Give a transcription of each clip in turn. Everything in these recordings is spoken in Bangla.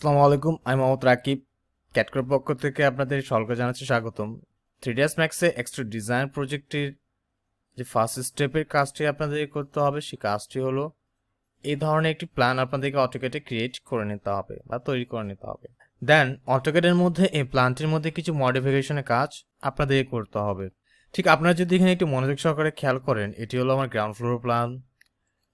আসসালামু আলাইকুম, আমি মোহাম্মদ রাকিব। ক্যাটকোর পক্ষ থেকে আপনাদের সকলকে জানাচ্ছি স্বাগতম। 3ds ম্যাক্সে এক্সট্রা ডিজাইন প্রজেক্টের যে ফার্স্ট স্টেপের কাজটি আপনাদের করতে হবে, সেই কাজটি হলো এই ধরনের একটি প্ল্যান আপনাদেরকে অটোক্যাডে ক্রিয়েট করে নিতে হবে বা তৈরি করে নিতে হবে। দেন অটোক্যাডের মধ্যে এই প্ল্যানটির মধ্যে কিছু মডিফিকেশনের কাজ আপনাদেরকে করতে হবে। ঠিক আপনারা যদি এখানে একটু মনোযোগ সহকারে খেয়াল করেন, এটি হলো আমার গ্রাউন্ড ফ্লোর প্ল্যান।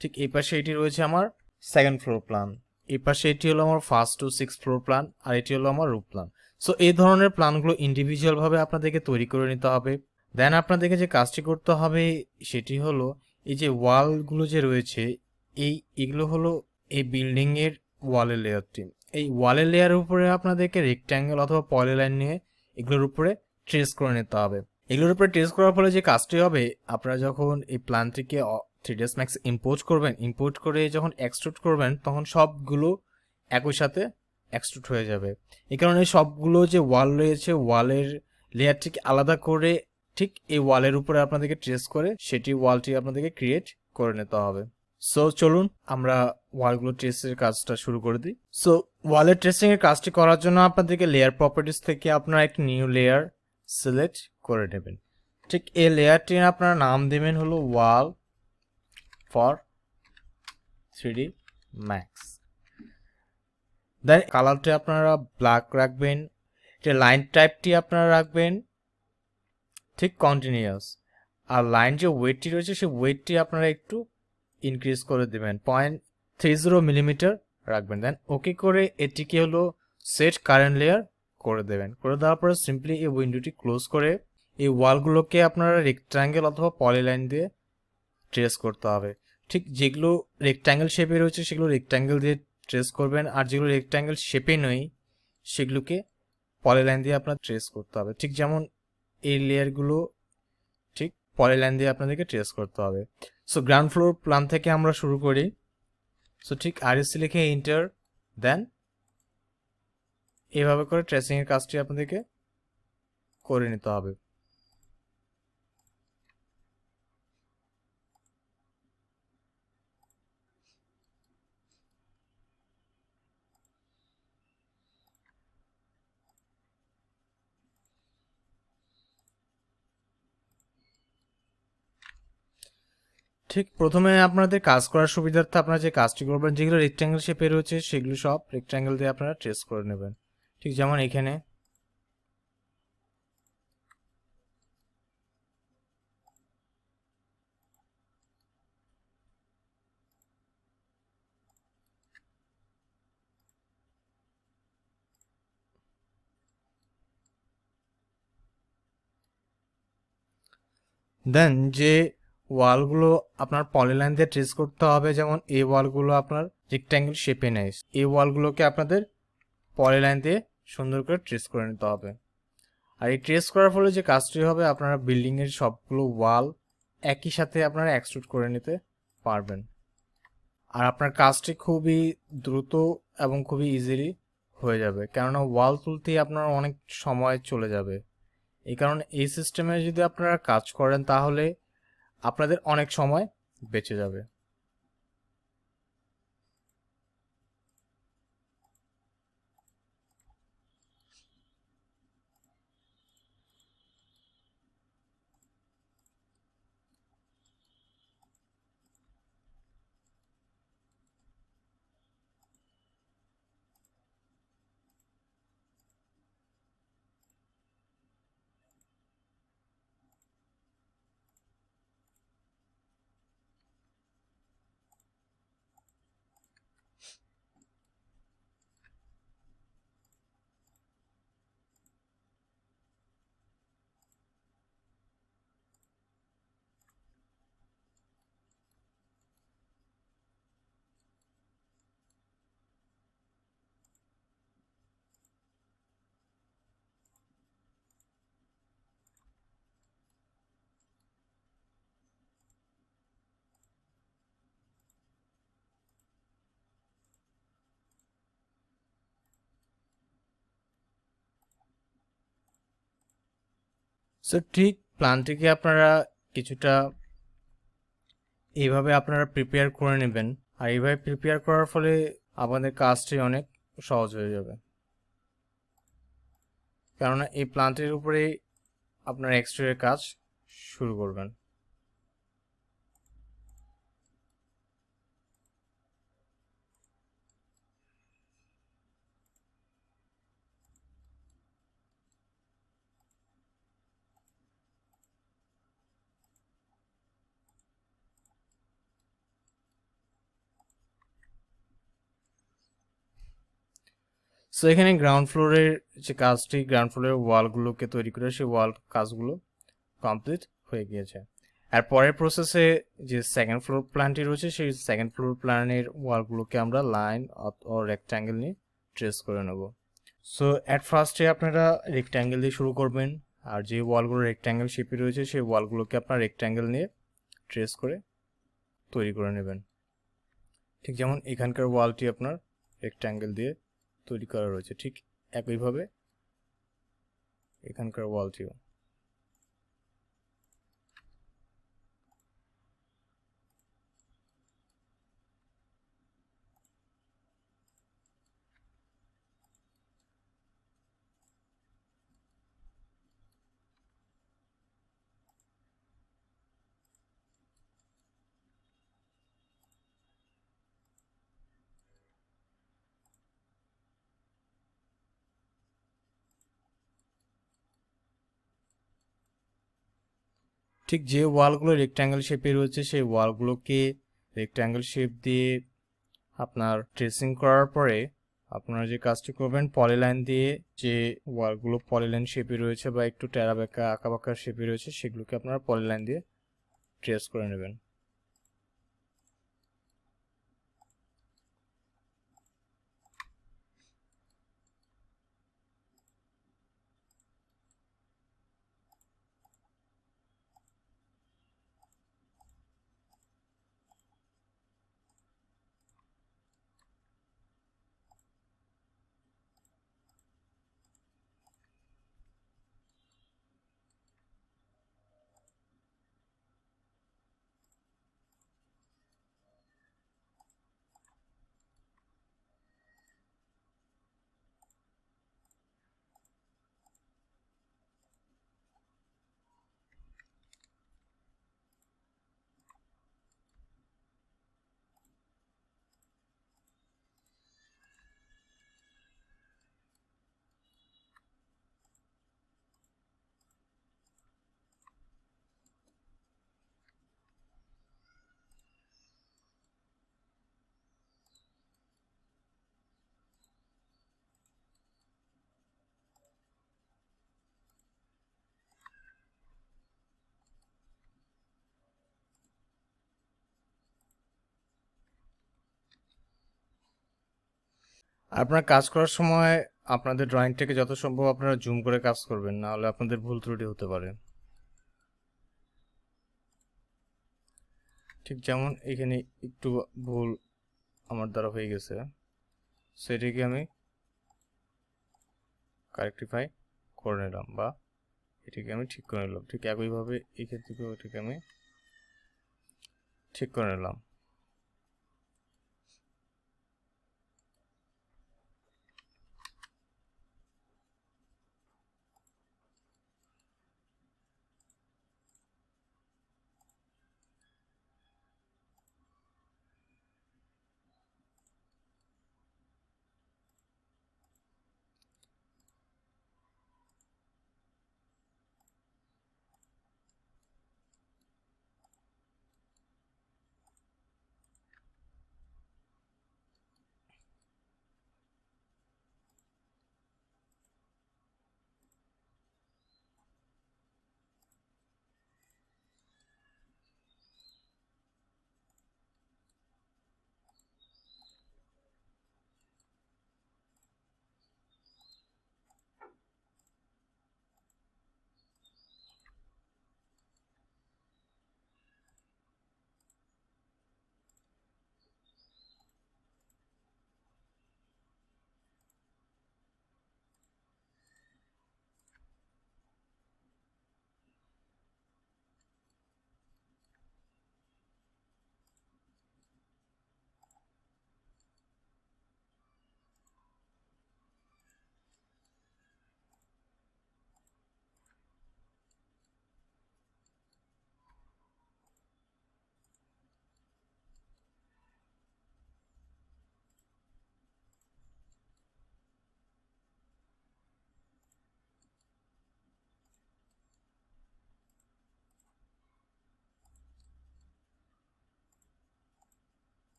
ঠিক এই পাশে এটি রয়েছে আমার সেকেন্ড ফ্লোর প্ল্যান। এই পাশে এটি হলো আমার first to six floor plan, আর এটি হলো আমার রুফ প্ল্যান। সো এই ধরনের প্ল্যানগুলো ইন্ডিভিজুয়ালভাবে আপনাদেরকে তৈরি করে নিতে হবে। দেন আপনাদেরকে যে কাজটি করতে হবে সেটি হলো এই যে ওয়ালগুলো যে রয়েছে, এগুলো হলো এই বিল্ডিংয়ের ওয়ালের লেয়ারটি। এই ওয়ালের লেয়ারের উপরে আপনাদেরকে রেক্ট্যাঙ্গেল অথবা পলিলাইন নিয়ে এগুলোর উপরে ট্রেস করে নিতে হবে। এগুলোর উপরে ট্রেস করার ফলে যে কাজটি হবে, আপনারা যখন এই প্ল্যানটিকে 3ds Max ইম্পোর্ট করে যখন এক্সট্রুড করবেন, তখন সবগুলো একই সাথে এক্সট্রুড হয়ে যাবে। এই কারণে সবগুলো যে ওয়াল রয়েছে, ওয়ালের লেয়ারটিকে আলাদা করে ঠিক এই ওয়ালের উপরে আপনাদেরকে ট্রেস করে সেটি ওয়ালটি আপনাদেরকে ক্রিয়েট করে নিতে হবে। সো চলুন আমরা ওয়ালগুলো ট্রেসের কাজটা শুরু করে দিই। সো ওয়ালের ট্রেসিং এর কাজটি করার জন্য আপনাদেরকে লেয়ার প্রপার্টিস থেকে আপনারা একটি নিউ লেয়ার সিলেক্ট করে নেবেন। ঠিক এই লেয়ারটির আপনারা নাম দেবেন হলো ওয়াল ফর 3D Max। দেন কালারটি আপনারা ব্ল্যাক রাখবেন। এটা লাইন টাইপটি আপনারা রাখবেন ঠিক কন্টিনিউয়াস। আর লাইন যে ওয়েটটি রয়েছে, সেই ওয়েটটি আপনারা একটু ইনক্রিজ করে দেবেন, 0.30 মিলিমিটার রাখবেন। দেন ওকে করে এটিকে হলো সেট কারেন্ট লেয়ার করে দেবেন। করে দেওয়ার পরে সিম্পলি এই উইন্ডোটি ক্লোজ করে এই ওয়ালগুলোকে আপনারা রেক্ট্যাঙ্গেল অথবা পলিলাইন দিয়ে ট্রেস করতে হবে। ঠিক যেগুলো রেক্ট্যাঙ্গেল শেপে রয়েছে সেগুলো রেক্ট্যাঙ্গেল দিয়ে ট্রেস করবেন, আর যেগুলো রেক্ট্যাঙ্গেল শেপে নয় সেগুলোকে পলিলাইন দিয়ে আপনার ট্রেস করতে হবে। ঠিক যেমন এই লেয়ারগুলো ঠিক পলিলাইন দিয়ে আপনাদেরকে ট্রেস করতে হবে। সো গ্রাউন্ড ফ্লোর প্ল্যান থেকে আমরা শুরু করি। সো ঠিক আরএসসি লিখে এন্টার, দেন এভাবে করে ট্রেসিংয়ের কাজটি আপনাদেরকে করে নিতে হবে। ঠিক প্রথমে আপনাদের কাজ করার সুবিধার্থে আপনারা যে কাজটি করবেন, যেগুলো রেক্ট্যাঙ্গেল শেপে রয়েছে সেগুলো সব রেক্ট্যাঙ্গেল দিয়ে আপনারা ট্রেস করে নেবেন। ঠিক যেমন এখানে দেন যে ওয়ালগুলো আপনার পলিলাইন দিয়ে ট্রেস করতে হবে, যেমন এই ওয়ালগুলো আপনার রেক্ট্যাঙ্গেল শেপে নেয়, এই ওয়ালগুলোকে আপনাদের পলিলাইন দিয়ে সুন্দর করে ট্রেস করে নিতে হবে। আর এই ট্রেস করার ফলে যে কাজটি হবে, আপনারা বিল্ডিংয়ের সবগুলো ওয়াল একই সাথে আপনারা এক্সট্রুড করে নিতে পারবেন। আর আপনার কাজটি খুবই দ্রুত এবং খুবই ইজিলি হয়ে যাবে, কেননা ওয়াল তুলতেই আপনার অনেক সময় চলে যাবে। এই কারণে এই সিস্টেমে যদি আপনারা কাজ করেন তাহলে আপনাদের অনেক সময় বেঁচে যাবে। সো ঠিক প্ল্যানটিকে আপনারা কিছুটা এইভাবে আপনারা প্রিপেয়ার করে নেবেন। আর এইভাবে প্রিপেয়ার করার ফলে আমাদের কাজটি অনেক সহজ হয়ে যাবে, কেননা এই প্ল্যান্টের উপরেই আপনার এক্সটেরিয়র কাজ শুরু করবেন। সো এখানে গ্রাউন্ড ফ্লোরের যে কাজটি, গ্রাউন্ড ফ্লোরের ওয়ালগুলোকে তৈরি করে সেই ওয়াল কাজগুলো কমপ্লিট হয়ে গিয়েছে। আর পরের প্রসেসে যে সেকেন্ড ফ্লোর প্ল্যানটি রয়েছে সেই সেকেন্ড ফ্লোর প্ল্যানের ওয়ালগুলোকে আমরা লাইন ও রেক্ট্যাঙ্গেল নিয়ে ট্রেস করে নেব। সো অ্যাট ফার্স্টে আপনারা রেক্ট্যাঙ্গেল দিয়ে শুরু করবেন, আর যে ওয়ালগুলো রেক্ট্যাঙ্গেল শেপে রয়েছে সেই ওয়ালগুলোকে আপনার রেক্ট্যাঙ্গেল নিয়ে ট্রেস করে তৈরি করে নেবেন। ঠিক যেমন এখানকার ওয়ালটি আপনার রেক্ট্যাঙ্গেল দিয়ে তৈরি করা রয়েছে, ঠিক একইভাবে এখানকার ওয়ালটিও। ঠিক যে ওয়ালগুলো রেক্ট্যাঙ্গেল শেপে রয়েছে সেই ওয়ালগুলোকে রেক্ট্যাঙ্গেল শেপ দিয়ে আপনার ট্রেসিং করার পরে আপনারা যে কাজটি করবেন, পলিলাইন দিয়ে যে ওয়ালগুলো পলিলাইন শেপে রয়েছে বা একটু টেরা বেঁকা আঁকা বাঁকা শেপে রয়েছে সেগুলোকে আপনারা পলিলাইন দিয়ে ট্রেস করে নেবেন। আপনার কাজ করার সময় আপনাদের ড্রয়িংটাকে যত সম্ভব আপনারা জুম করে কাজ করবেন, না হলে আপনাদের ভুল ত্রুটি হতে পারে। ঠিক যেমন এখানে একটু ভুল আমার দ্বারা হয়ে গেছে, সেটিকে আমি কারেক্টিফাই করে নিলাম বা এটিকে আমি ঠিক করে নিলাম। ঠিক একইভাবে এখান থেকে ওইটাকে আমি ঠিক করে নিলাম।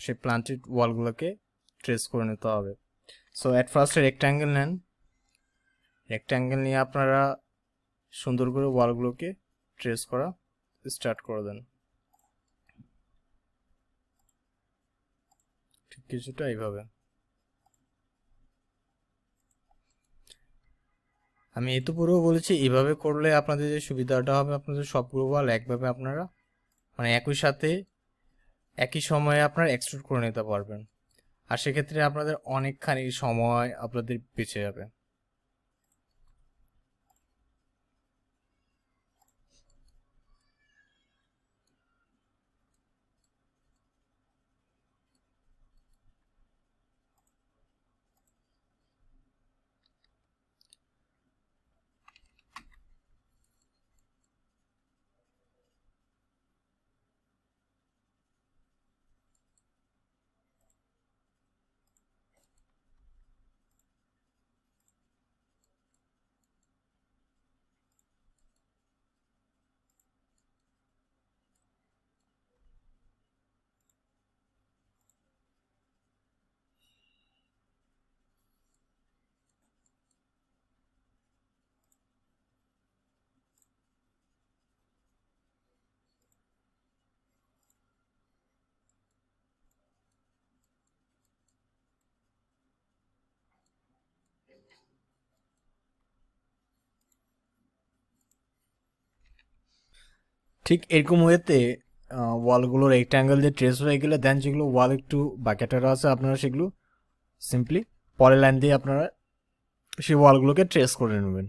সেই প্ল্যানটির ওয়ালগুলোকে ট্রেস করে নিতে হবে। সো অ্যাট ফার্স্টে রেক্ট্যাঙ্গেল নেন, রেক্ট্যাঙ্গেল নিয়ে আপনারা সুন্দর করে ওয়ালগুলোকে ট্রেস করা স্টার্ট করে দেন, ঠিক কিছুটা এইভাবে। আমি এই তো পুরো বলেছি, এইভাবে করলে আপনাদের যে সুবিধাটা হবে, আপনাদের সবগুলো ওয়াল একভাবে আপনারা মানে একই সাথে একই সময়ে আপনারা এক্সট্রুড করে নিতে পারবেন, আর সেক্ষেত্রে আপনাদের অনেকখানি সময় আপনাদের বেঁচে যাবে। ঠিক এরকম ওয়েতে ওয়ালগুলো রেক্ট্যাঙ্গেল দিয়ে ট্রেস হয়ে গেলে দেন যেগুলো ওয়াল একটু বাকেটারা আছে আপনারা সেগুলো সিম্পলি পরের লাইন দিয়ে আপনারা সেই ওয়ালগুলোকে ট্রেস করে নেবেন।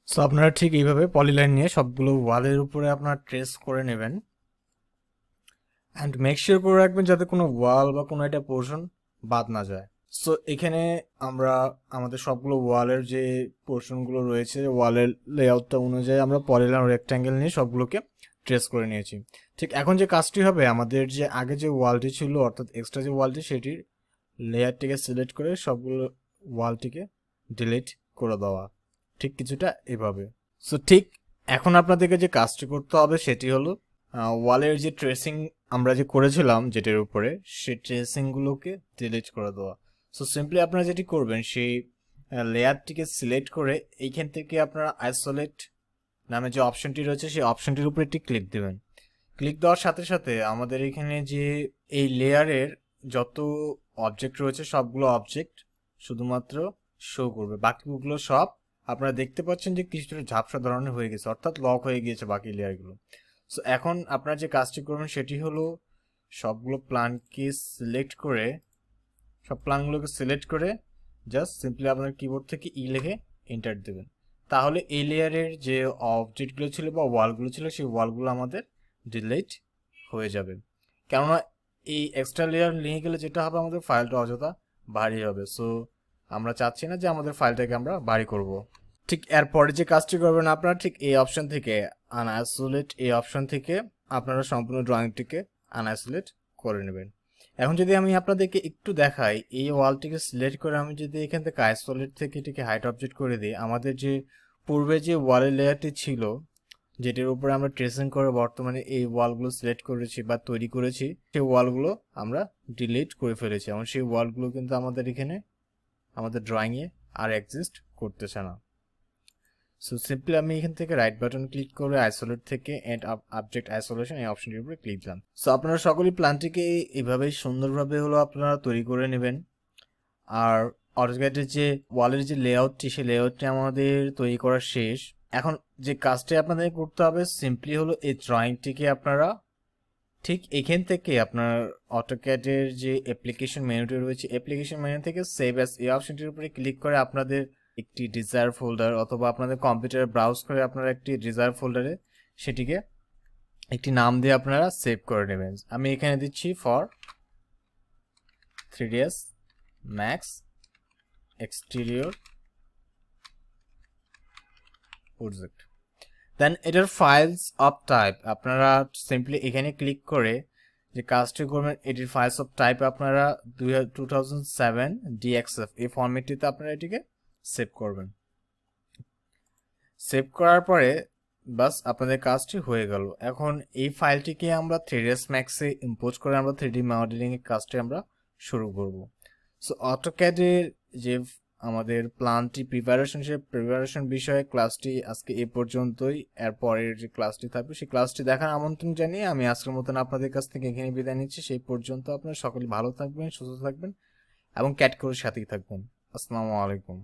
সো আপনারা ঠিক এইভাবে পলিলাইন নিয়ে সবগুলো ওয়ালের উপরে আপনারা ট্রেস করে নেবেন অ্যান্ড মেক শিওর করে রাখবেন যাতে কোনো ওয়াল বা কোনো একটা পোর্শন বাদ না যায়। সো এখানে আমরা আমাদের সবগুলো ওয়ালের যে পোর্শনগুলো রয়েছে ওয়ালের লেআউটটা অনুযায়ী আমরা পলিলাইন রেক্ট্যাঙ্গেল নিয়ে সবগুলোকে ট্রেস করে নিয়েছি। ঠিক এখন যে কাজটি হবে, আমাদের যে আগে যে ওয়ালটি ছিল অর্থাৎ এক্সট্রা যে ওয়ালটি, সেটির লেয়ারটিকে সিলেক্ট করে সবগুলো ওয়ালটিকে ডিলিট করে দেওয়া, ঠিক কিছুটা এভাবে। সো ঠিক এখন আপনাদেরকে যে কাজটি করতে হবে সেটি হলো ওয়ালের যে ট্রেসিং আমরা যে করেছিলাম যেটার উপরে, সেই ট্রেসিংগুলোকে ডিলিট করে দেওয়া। সো সিম্পলি আপনারা যেটি করবেন, সেই লেয়ারটিকে সিলেক্ট করে এইখান থেকে আপনারা আইসোলেট নামে যে অপশনটি রয়েছে সেই অপশনটির উপরে একটি ক্লিক দেবেন। ক্লিক দেওয়ার সাথে সাথে আমাদের এখানে যে এই লেয়ারের যত অবজেক্ট রয়েছে সবগুলো অবজেক্ট শুধুমাত্র শো করবে, বাকিগুলো সব আপনারা দেখতে পাচ্ছেন যে কিছুটা ঝাপসা ধরনের হয়ে গেছে, অর্থাৎ লক হয়ে গিয়েছে বাকি লেয়ারগুলো। সো এখন আপনারা যে কাজটি করবেন সেটি হলো সবগুলো প্ল্যানকে সিলেক্ট করে, সব প্ল্যানগুলোকে সিলেক্ট করে জাস্ট সিম্পলি আপনার কিবোর্ড থেকে লিখে এন্টার দেবেন। তাহলে এই লেয়ারের যে অবজেক্টগুলো ছিল বা ওয়ালগুলো ছিল সেই ওয়ালগুলো আমাদের ডিলিট হয়ে যাবে। কেননা এই এক্সট্রা লেয়ার নিয়ে গেলে যেটা হবে, আমাদের ফাইলটা অযথা ভারী হবে। সো আমরা চাচ্ছি না যে আমাদের ফাইলটাকে আমরা ভারী করব। ঠিক এরপরে যে কাজটি করবেন আপনারা, ঠিক এই অপশন থেকে আনআইসোলেট, এই অপশন থেকে আপনারা সম্পূর্ণ ড্রয়িংটিকে আনআইসোলেট করে নেবেন। এখন যদি আমি আপনাদেরকে একটু দেখাই, এই ওয়ালটিকে সিলেক্ট করে আমি যদি এখান থেকে আইসোলেট থেকে এটিকে হাইট অবজেক্ট করে দিই, আমাদের যে পূর্বে যে ওয়ালের লেয়ারটি ছিল যেটির উপরে আমরা ট্রেসিং করে বর্তমানে এই ওয়ালগুলো সিলেক্ট করেছি বা তৈরি করেছি, সেই ওয়ালগুলো আমরা ডিলিট করে ফেলেছি। এবং সেই ওয়ালগুলো কিন্তু আমাদের এখানে আমাদের ড্রয়িংয়ে আর এক্সিস্ট করতেছে না। সো সিম্পলি আমি এখান থেকে রাইট বাটন ক্লিক করে আইসোলেট থেকে এন্ড অবজেক্ট আইসোলেশন এই অপশনটির উপরে ক্লিক দিলাম। সো আপনারা সকলেই প্ল্যানটিকে এইভাবেই সুন্দরভাবে হলো আপনারা তৈরি করে নেবেন। আর অটোক্যাডের যে ওয়ালের যে লেআউটটি, সেই লেআউটটি আমাদের তৈরি করা শেষ। এখন যে কাজটি আপনাদের করতে হবে সিম্পলি হলো এই ড্রয়িংটিকে আপনারা ঠিক এখান থেকে আপনার অটোক্যাডের যে অ্যাপ্লিকেশন মেনুটি রয়েছে, অ্যাপ্লিকেশন মেনু থেকে সেভ অ্যাজ এই অপশনটির উপরে ক্লিক করে আপনাদের একটি ডিজায়ার ফোল্ডার অথবা আপনাদের কম্পিউটারে ব্রাউজ করে আপনারা একটি ডিজায়ার ফোল্ডারে সেটিকে একটি নাম দিয়ে আপনারা সেভ করে নেবেন। আমি এখানে দিচ্ছি for 3ds Max exterior project. Then এটার ফাইলস অফ টাইপ আপনারা সিম্পলি এখানে ক্লিক করে যে কাজটি করবেন, এটির ফাইলস অফ টাইপ আপনারা 2007 DXF এই ফরম্যাটটিতে আপনারা এটিকে সেভ করবেন। সেভ করার পরে বাস আপনাদের কাজটি হয়ে গেল। এখন এই ফাইলটিকে আমরা 3ds Max এ ইম্পোর্ট করে আমরা 3D মডেলিং এর কাজটি আমরা শুরু করব। সো অটোক্যাডের যে আমাদের প্ল্যানটি প্রিপারেশন বিষয়ে ক্লাসটি আজকে এই পর্যন্তই। এরপরের যে ক্লাসটি থাকবে সেই ক্লাসটি দেখার আমন্ত্রণ জানিয়ে আমি আজকের মতন আপনাদের কাছ থেকে এখানে বিদায় নিচ্ছি। সেই পর্যন্ত আপনারা সকলে ভালো থাকবেন, সুস্থ থাকবেন এবং ক্যাট কোরের সাথেই থাকবেন। আসসালামু আলাইকুম।